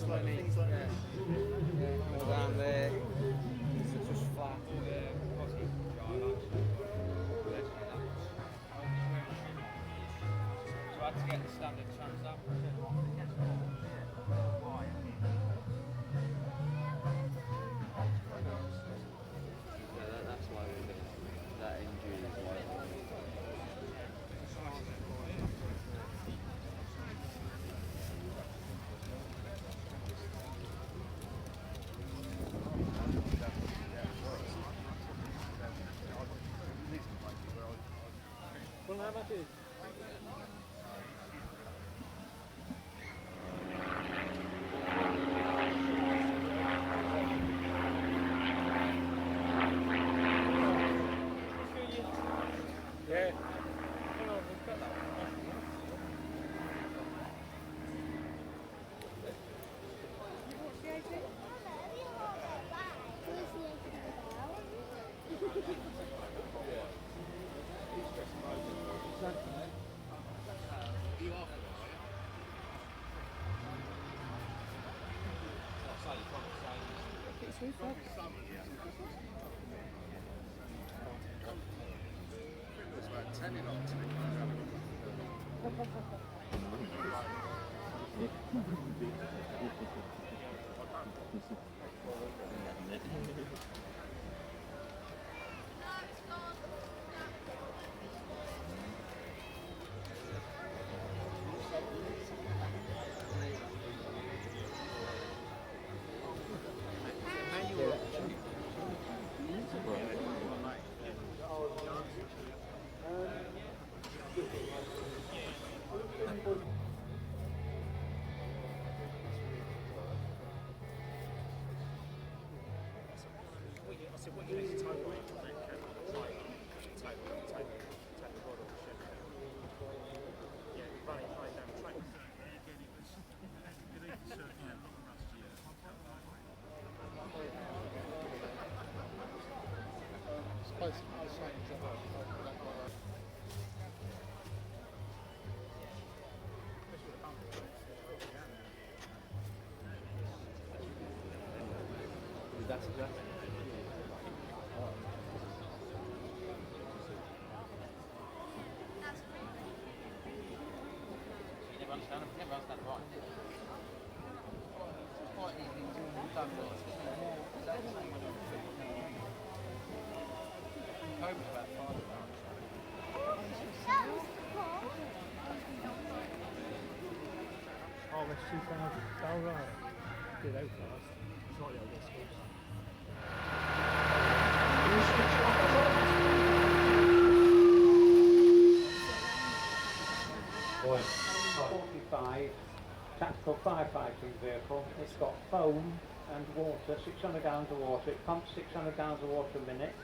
All down there, it's just flat. So I had to get the standard Trans Am. Yeah, that's why we're there. That injury is why. Well, how much is? Yeah. Well, we've got that one. It's reflex. It's about 10 in on I said, what you need to tow away from that camera, take the rod off the shed. Yeah, run it down the track. Again, it was, you need to certain, a lot of rusty It's basically the same job. That's You never understand right. It's quite easy to done with. Cobra's about 5 pounds. Oh, that's 2,000. Oh, right. Yeah, they were fast. Slightly over schools. Boy, 45 tactical firefighting vehicle. It's got foam and water, 600 gallons of water. It pumps 600 gallons of water a minute,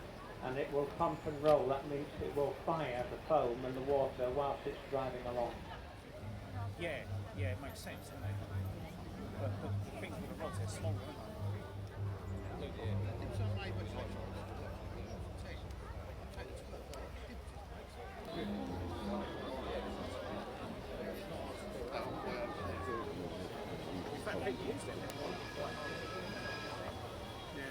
and it will pump and roll. That means it will fire the foam and the water whilst it's driving along. Yeah, it makes sense, doesn't it? But the things with the rods, they're smaller, aren't they? In fact, people use them. Yeah,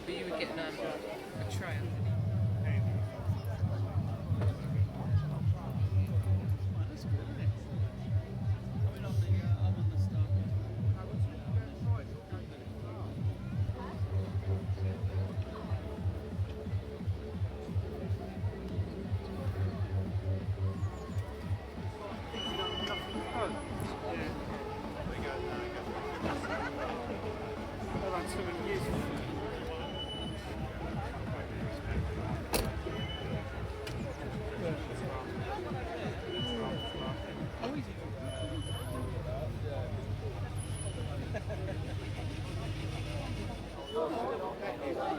But you were getting a tray underneath. That's good, isn't it? I'm on the start.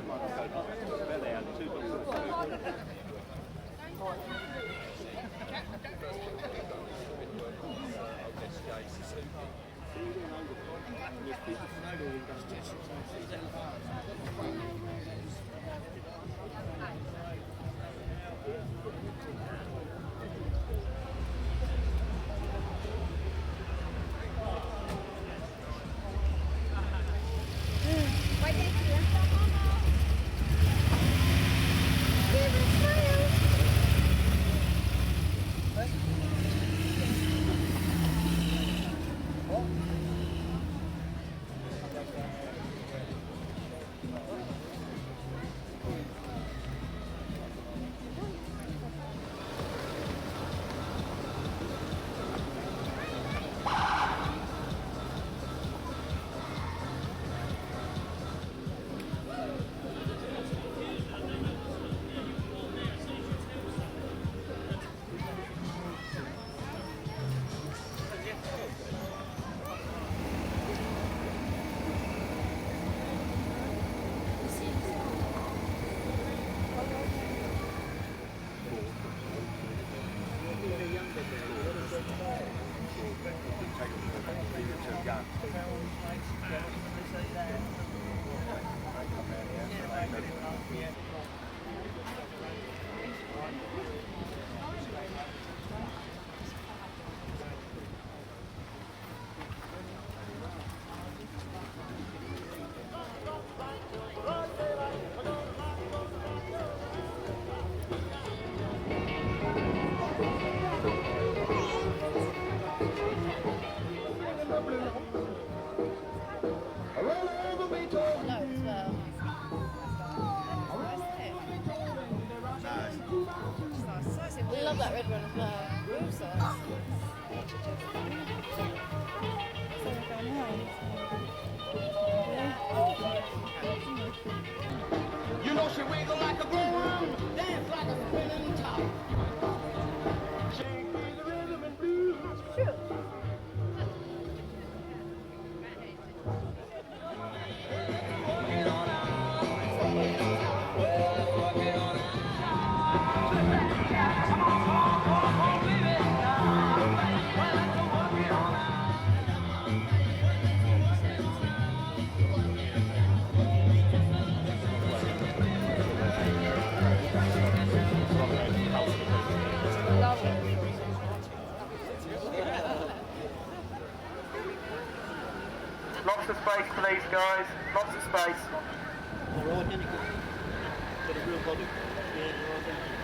bet they had 2 bottles of food. We love that red one as well. Real size. You know she wiggle like a broom, dance like a spinning top. Shake the rhythm and blues. Sure. Lots of space, please, guys. Lots of space. Got a real body. Yeah,